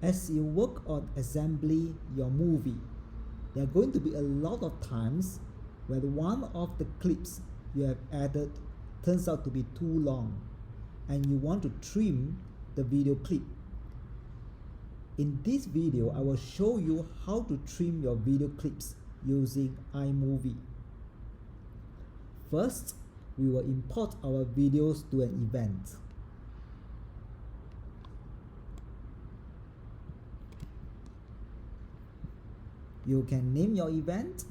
As you work on assembly your movie, there are going to be a lot of times where one of the clips you have added turns out to be too long and you want to trim the video clip. In this video, I will show you how to trim your video clips using iMovie. First, we will import our videos to an event. You can name your event.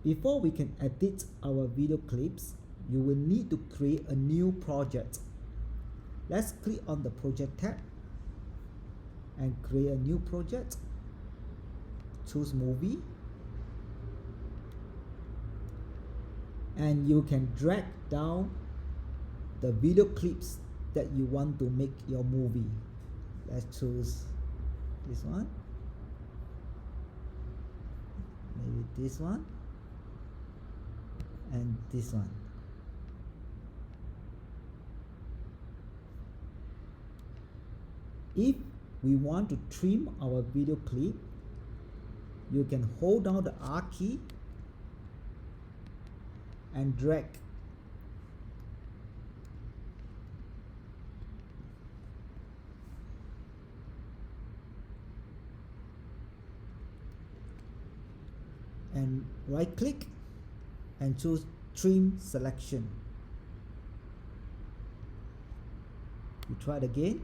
Before we can edit our video clips, you will need to create a new project. Let's click on the project tab and create a new project. Choose movie. And you can drag down the video clips that you want to make your movie. Let's choose this one, maybe this one, and this one. If we want to trim our video clip, you can hold down the R key and drag. And right click and choose trim selection. We try it again.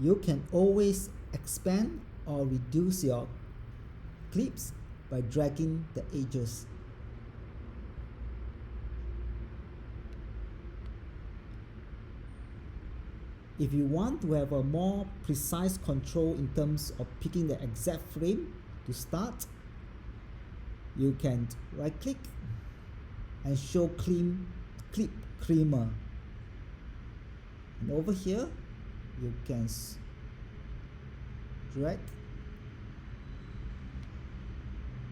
You can always expand or reduce your clips by dragging the edges. If you want to have a more precise control in terms of picking the exact frame to start, you can right click and show clip creamer. And over here, you can drag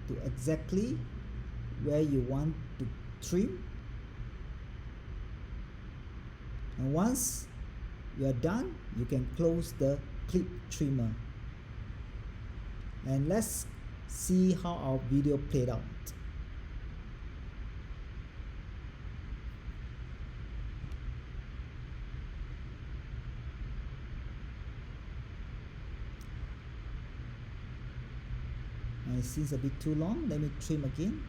to exactly where you want to trim, and once you are done, you can close the clip trimmer. And let's see how our video played out. And it seems a bit too long. Let me trim again.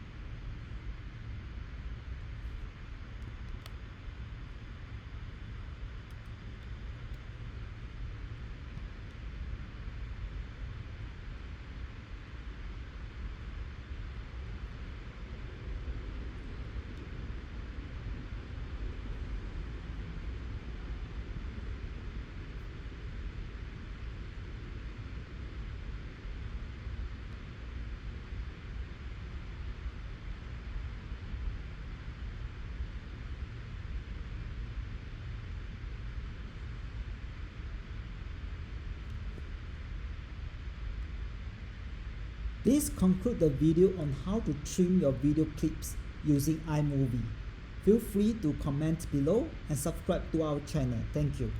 This concludes the video on how to trim your video clips using iMovie. Feel free to comment below and subscribe to our channel. Thank you.